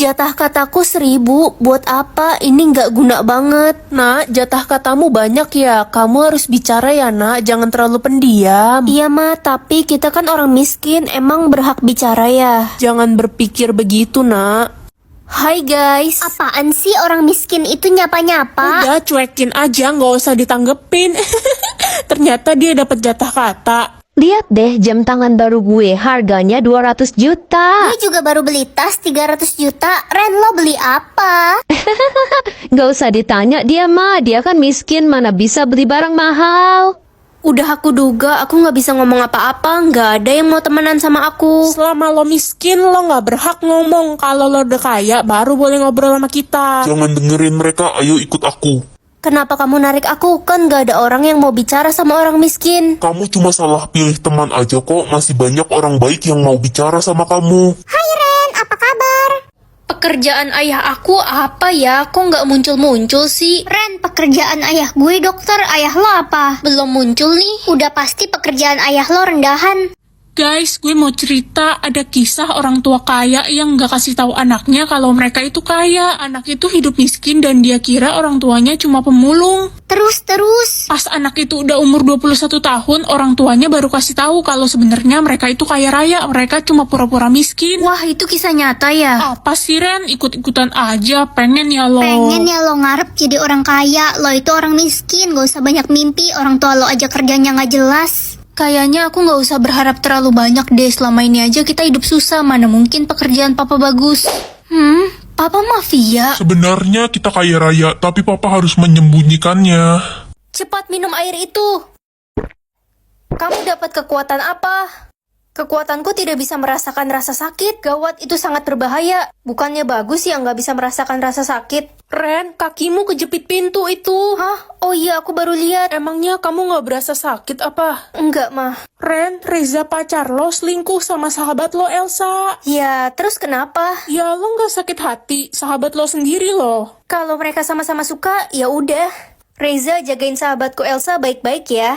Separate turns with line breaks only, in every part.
Jatah kataku 1000, buat apa? Ini nggak guna banget. Nak, jatah katamu banyak ya. Kamu harus bicara ya nak, jangan terlalu pendiam. Iya ma, tapi kita kan orang miskin, emang berhak bicara ya. Jangan berpikir begitu nak. Hai guys.
Apaan sih orang miskin itu nyapa-nyapa?
Udah cuekin aja, nggak usah ditanggepin. Ternyata dia dapat jatah kata.
Lihat deh jam tangan baru gue, harganya 200 juta.
Gue juga baru beli tas 300 juta. Ren, lo beli apa?
Gak usah ditanya dia mah, dia kan miskin, mana bisa beli barang mahal.
Udah aku duga, aku nggak bisa ngomong apa-apa, nggak ada yang mau temenan sama aku. Selama lo miskin, lo nggak berhak ngomong. Kalau lo udah kaya, baru boleh ngobrol sama kita.
Jangan dengerin mereka, ayo ikut aku.
Kenapa kamu narik aku? Kan nggak ada orang yang mau bicara sama orang miskin.
Kamu cuma salah pilih teman aja kok, masih banyak orang baik yang mau bicara sama kamu.
Hai Ren, apa kabar?
Pekerjaan ayah aku apa ya? Kok nggak muncul-muncul sih?
Ren, pekerjaan ayah gue dokter, ayah lo apa?
Belum muncul nih.
Udah pasti pekerjaan ayah lo rendahan.
Guys, gue mau cerita ada kisah orang tua kaya yang gak kasih tahu anaknya kalau mereka itu kaya. Anak itu hidup miskin dan dia kira orang tuanya cuma pemulung.
Terus.
Pas anak itu udah umur 21 tahun, orang tuanya baru kasih tahu kalau sebenarnya mereka itu kaya raya, mereka cuma pura-pura miskin.
Wah, itu kisah nyata ya?
Apa sih Ren? Ikut-ikutan aja, pengen ya lo.
Pengen ya lo ngarep jadi orang kaya. Lo itu orang miskin, gak usah banyak mimpi. Orang tua lo aja kerjanya gak jelas.
Kayaknya aku nggak usah berharap terlalu banyak deh. Selama ini aja kita hidup susah. Mana mungkin pekerjaan papa bagus. Papa mafia.
Sebenarnya kita kaya raya, tapi papa harus menyembunyikannya.
Cepat minum air itu. Kamu dapat kekuatan apa? Kekuatanku tidak bisa merasakan rasa sakit. Gawat, itu sangat berbahaya. Bukannya bagus ya nggak bisa merasakan rasa sakit? Ren, kakimu kejepit pintu itu. Hah? Oh iya, aku baru lihat. Emangnya kamu nggak berasa sakit apa? Enggak, mah.
Ren, Reza pacar lo selingkuh sama sahabat lo Elsa.
Ya, terus kenapa?
Ya lo gak sakit hati, sahabat lo sendiri loh.
Kalau mereka sama-sama suka, ya udah. Reza jagain sahabatku Elsa baik-baik ya.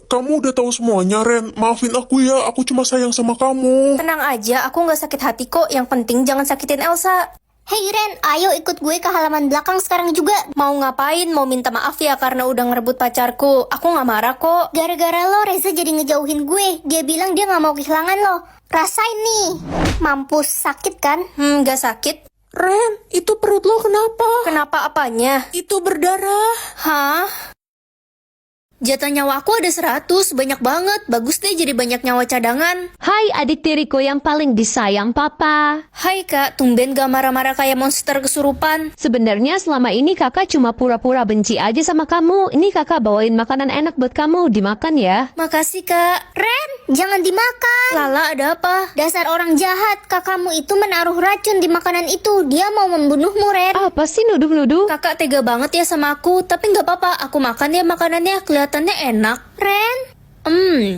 Kamu udah tahu semuanya, Ren. Maafin aku ya, aku cuma sayang sama kamu.
Tenang aja, aku nggak sakit hati kok. Yang penting jangan sakitin Elsa.
Hei Ren, ayo ikut gue ke halaman belakang sekarang juga.
Mau ngapain? Mau minta maaf ya karena udah ngerebut pacarku. Aku nggak marah kok.
Gara-gara lo, Reza jadi ngejauhin gue. Dia bilang dia gak mau kehilangan lo. Rasain nih. Mampus, sakit kan?
Nggak sakit.
Ren, itu perut lo kenapa?
Kenapa apanya?
Itu berdarah.
Hah? Jatah nyawa aku ada 100, banyak banget. Bagus deh jadi banyak nyawa cadangan.
Hai adik tiriku yang paling disayang papa.
Hai kak, tumben gak marah-marah kayak monster kesurupan.
Sebenarnya selama ini kakak cuma pura-pura benci aja sama kamu. Ini kakak bawain makanan enak buat kamu, dimakan ya.
Makasih kak.
Ren, jangan dimakan.
Lala, ada apa?
Dasar orang jahat, kakakmu itu menaruh racun di makanan itu. Dia mau membunuhmu, Ren.
Apa sih nuduh-nuduh?
Kakak tega banget ya sama aku. Tapi gak apa-apa, aku makan ya makanannya. Kelihatannya enak.
Ren,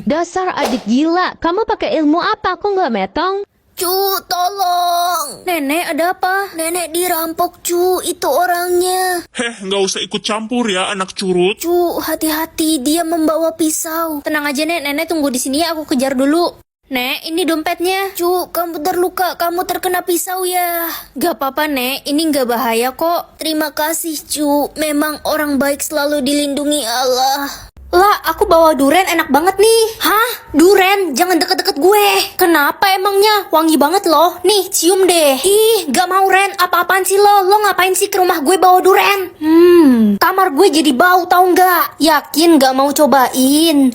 Dasar adik gila, kamu pakai ilmu apa? Aku nggak metong.
Cu, tolong. Nenek, ada apa? Nenek dirampok, cu. Itu orangnya.
Nggak usah ikut campur ya, anak curut.
Cu, hati-hati. Dia membawa pisau. Tenang aja, Nek. Nenek tunggu di sini ya. Aku kejar dulu. Nek, ini dompetnya. Cu, kamu terluka. Kamu terkena pisau ya. Gak apa-apa, Nek. Ini gak bahaya kok. Terima kasih, cu. Memang orang baik selalu dilindungi Allah. Lah, aku bawa duren enak banget nih. Hah? Duren? Jangan deket-deket gue. Kenapa emangnya? Wangi banget loh. Nih, cium deh. Ih, gak mau Ren. Apa-apaan sih lo? Lo ngapain sih ke rumah gue bawa duren? Kamar gue jadi bau tau nggak? Yakin gak mau cobain?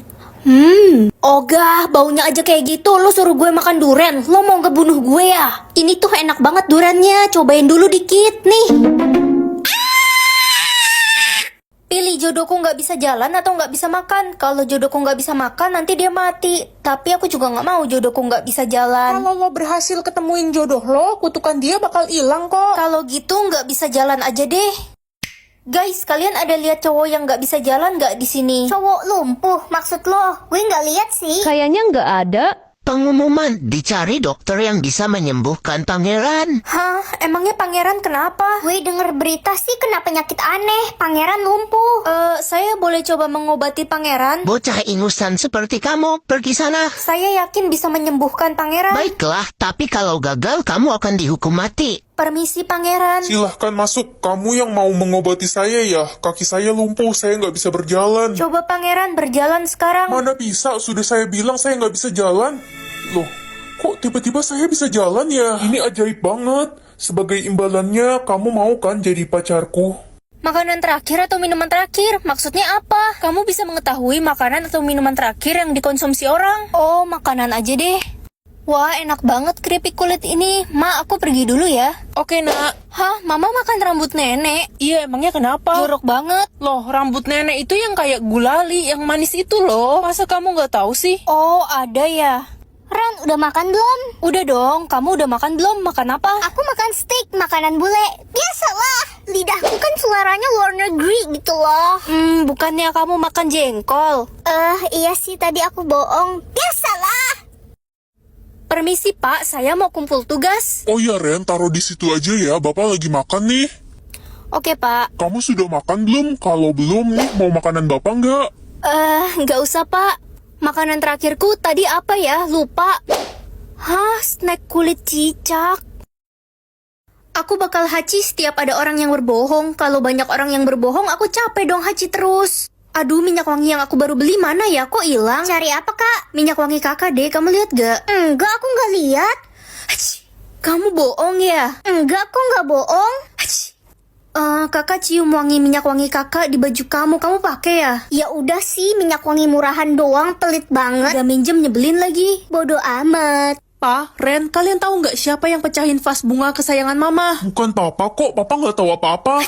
Ogah, baunya aja kayak gitu. Lo suruh gue makan duren. Lo mau ngebunuh gue ya? Ini tuh enak banget durennya. Cobain dulu dikit nih. Pilih jodohku nggak bisa jalan atau nggak bisa makan. Kalau jodohku nggak bisa makan, nanti dia mati. Tapi aku juga nggak mau jodohku nggak bisa jalan.
Kalau lo berhasil ketemuin jodoh lo, kutukan dia bakal hilang kok.
Kalau gitu nggak bisa jalan aja deh. Guys, kalian ada lihat cowok yang nggak bisa jalan nggak di sini?
cowok lumpuh maksud lo? Gue gak lihat sih.
Kayaknya nggak ada.
Pengumuman, dicari dokter yang bisa menyembuhkan pangeran.
Hah? Emangnya pangeran kenapa?
Gue denger berita sih kena penyakit aneh. Pangeran lumpuh.
Saya boleh coba mengobati pangeran?
Bocah ingusan seperti kamu, pergi sana.
Saya yakin bisa menyembuhkan pangeran.
Baiklah, tapi kalau gagal kamu akan dihukum mati.
Permisi pangeran.
Silahkan masuk. Kamu yang mau mengobati saya ya? Kaki saya lumpuh, saya nggak bisa berjalan.
Coba pangeran berjalan sekarang.
Mana bisa? Sudah saya bilang saya nggak bisa jalan. Loh, kok tiba-tiba saya bisa jalan ya? Ini ajaib banget. Sebagai imbalannya, kamu mau kan jadi pacarku?
Makanan terakhir atau minuman terakhir? Maksudnya apa? Kamu bisa mengetahui makanan atau minuman terakhir yang dikonsumsi orang? Oh, makanan aja deh. Wah, enak banget keripik kulit ini. Ma, aku pergi dulu ya.
Oke, Nak.
Hah, Mama makan rambut nenek?
Iya, emangnya kenapa?
Jorok banget.
Loh, rambut nenek itu yang kayak gulali, yang manis itu loh. Masa kamu nggak tahu sih?
Oh, ada ya.
Ren, udah makan belum?
Udah dong, kamu udah makan belum? Makan apa?
Aku makan steak, makanan bule. Biasalah, lidahku kan suaranya luar negeri gitu loh.
Bukannya kamu makan jengkol?
Iya sih tadi aku bohong. Biasalah.
Permisi Pak, saya mau kumpul tugas.
Oh ya Ren, taruh di situ aja ya. Bapak lagi makan nih.
Oke Pak.
Kamu sudah makan belum? Kalau belum nih, mau makanan Bapak nggak?
Nggak usah Pak. Makanan terakhirku tadi apa ya? Lupa. Hah, snack kulit cicak. Aku bakal haci setiap ada orang yang berbohong. Kalau banyak orang yang berbohong, aku capek dong haci terus. Aduh, minyak wangi yang aku baru beli mana ya? Kok hilang?
Cari apa, Kak?
Minyak wangi kakak deh, kamu lihat gak?
Enggak, aku nggak lihat.
Haci, kamu bohong ya?
Enggak, aku nggak bohong.
Haci. Kakak cium wangi minyak wangi kakak di baju kamu pakai ya?
Ya udah sih, minyak wangi murahan doang, pelit banget.
Udah minjem nyebelin lagi.
Bodoh amat.
Pa, Ren, kalian tahu nggak siapa yang pecahin vas bunga kesayangan Mama?
Bukan Papa kok. Papa nggak tahu apa-apa.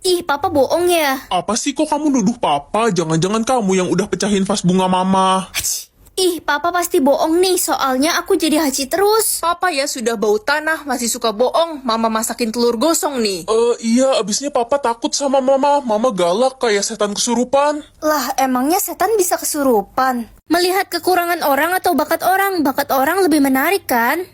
Ih, Papa bohong ya?
Apa sih kok kamu nuduh Papa? Jangan-jangan kamu yang udah pecahin vas bunga Mama.
Haci. Ih, Papa pasti bohong nih, soalnya aku jadi haji terus.
Papa ya sudah bau tanah, masih suka bohong. Mama masakin telur gosong nih.
Iya, abisnya Papa takut sama Mama. Mama galak kayak setan kesurupan.
Lah, emangnya setan bisa kesurupan? Melihat kekurangan orang atau bakat orang lebih menarik kan?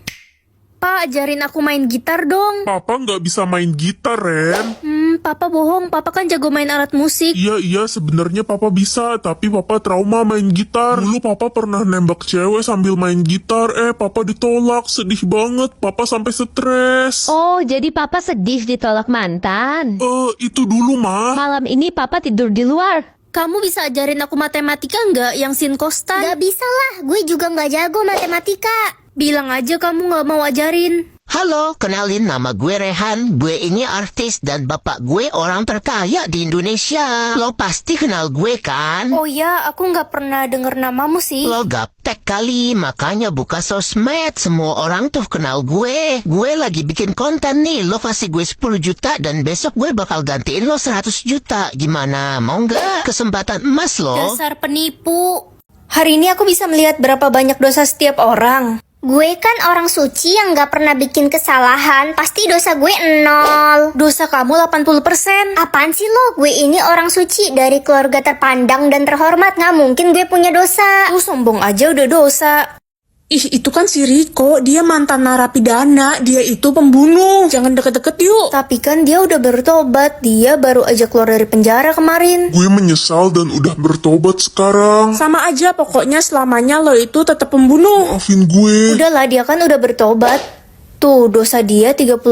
Pak, ajarin aku main gitar dong.
Papa nggak bisa main gitar, Ren.
Papa bohong, Papa kan jago main alat musik.
Iya, sebenarnya Papa bisa, tapi Papa trauma main gitar. Dulu Papa pernah nembak cewek sambil main gitar, Papa ditolak, sedih banget, Papa sampai stres.
Oh, jadi papa sedih ditolak mantan.
Itu dulu, Ma.
Malam ini papa tidur di luar.
Kamu bisa ajarin aku matematika nggak yang sin kostan?
Gak bisa lah, gue juga nggak jago matematika.
Bilang aja kamu nggak mau ajarin.
Halo, kenalin nama gue Rehan. Gue ini artis dan bapak gue orang terkaya di Indonesia. Lo pasti kenal gue kan?
Oh ya, aku nggak pernah denger namamu sih.
Lo gaptek kali, makanya buka sosmed. Semua orang tuh kenal gue. Gue lagi bikin konten nih. Lo kasih gue 10 juta dan besok gue bakal gantiin lo 100 juta. Gimana? Mau nggak? Kesempatan emas lo.
Dasar penipu. Hari ini aku bisa melihat berapa banyak dosa setiap orang.
Gue kan orang suci yang gak pernah bikin kesalahan. Pasti dosa gue 0.
Dosa kamu 80%.
Apaan sih lo? Gue ini orang suci dari keluarga terpandang dan terhormat. Gak mungkin gue punya dosa.
Lu sombong aja udah dosa.
Ih, itu kan si Riko, dia mantan narapidana, dia itu pembunuh. Jangan deket-deket yuk.
Tapi kan dia udah bertobat. Dia baru aja keluar dari penjara kemarin.
Gue menyesal dan udah bertobat sekarang.
Sama aja, pokoknya selamanya lo itu tetap pembunuh.
Maafin gue.
Udahlah, dia kan udah bertobat. Tuh, dosa dia 30%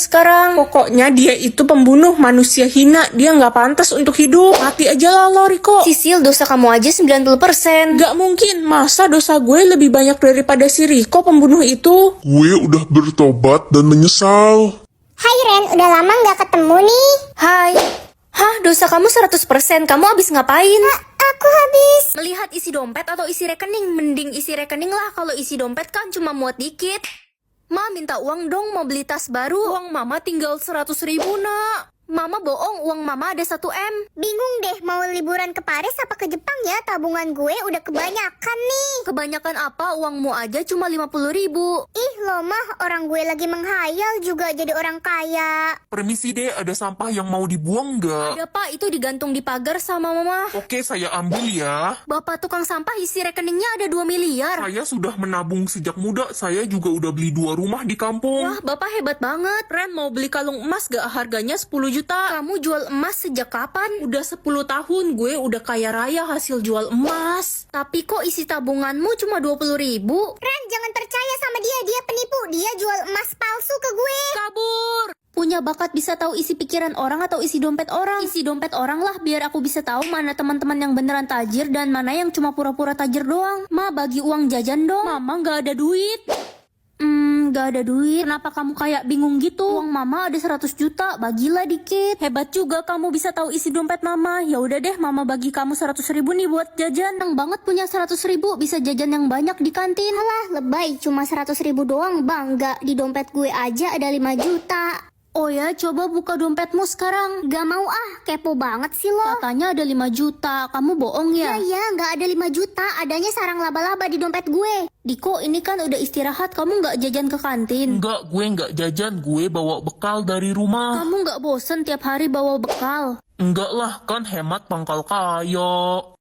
sekarang.
Pokoknya dia itu pembunuh, manusia hina. Dia nggak pantas untuk hidup. Mati aja lah lo, Riko.
Sisil, dosa kamu aja 90%.
Nggak mungkin, masa dosa gue lebih banyak daripada si Riko pembunuh itu?
Gue udah bertobat dan menyesal.
Hai Ren, udah lama gak ketemu nih.
Hai. Hah, dosa kamu 100%. Kamu habis ngapain?
Aku habis.
Melihat isi dompet atau isi rekening? Mending isi rekening lah. Kalau isi dompet kan cuma muat dikit. Ma, minta uang dong, mau beli tas baru. Uang mama tinggal 100.000, nak. Mama bohong, uang mama ada 1 M.
Bingung deh, mau liburan ke Paris apa ke Jepang ya? Tabungan gue udah kebanyakan nih.
Kebanyakan apa? Uangmu aja cuma 50.000.
Ih, lo mah orang gue lagi menghayal juga jadi orang kaya.
Permisi deh, ada sampah yang mau dibuang nggak?
Ada pak, itu digantung di pagar sama mama.
Oke, saya ambil ya.
Bapak tukang sampah isi rekeningnya ada 2 miliar.
Saya sudah menabung sejak muda. Saya juga udah beli 2 rumah di kampung.
Wah, bapak hebat banget.
Ren, mau beli kalung emas gak? Harganya 10
juta. Kamu jual emas sejak kapan?
Udah 10 tahun gue udah kaya raya hasil jual emas.
Tapi kok isi tabunganmu cuma 20.000?
Ren, jangan percaya sama dia. Dia penipu. Dia jual emas palsu ke gue.
Kabur! Punya bakat bisa tahu isi pikiran orang atau isi dompet orang? Isi dompet orang lah, biar aku bisa tahu mana teman-teman yang beneran tajir dan mana yang cuma pura-pura tajir doang. Ma, bagi uang jajan dong.
Mama nggak ada duit.
Gak ada duit. Kenapa kamu kayak bingung gitu? Uang mama ada 100 juta, bagilah dikit. Hebat juga kamu bisa tahu isi dompet mama. Ya udah deh, mama bagi kamu 100.000 nih buat jajan. Seneng banget punya 100.000, bisa jajan yang banyak di kantin.
Alah, lebay. Cuma 100.000 doang, bangga. Di dompet gue aja ada 5 juta.
Oh ya, coba buka dompetmu sekarang.
Gak mau ah, kepo banget sih lo.
Katanya ada 5 juta, kamu bohong ya?
Ya, gak ada 5 juta. Adanya sarang laba-laba di dompet gue.
Diko, ini kan udah istirahat, kamu gak jajan ke kantin?
Enggak, gue enggak jajan, gue bawa bekal dari rumah.
Kamu gak bosen tiap hari bawa bekal?
Enggak lah, kan hemat pangkal kaya.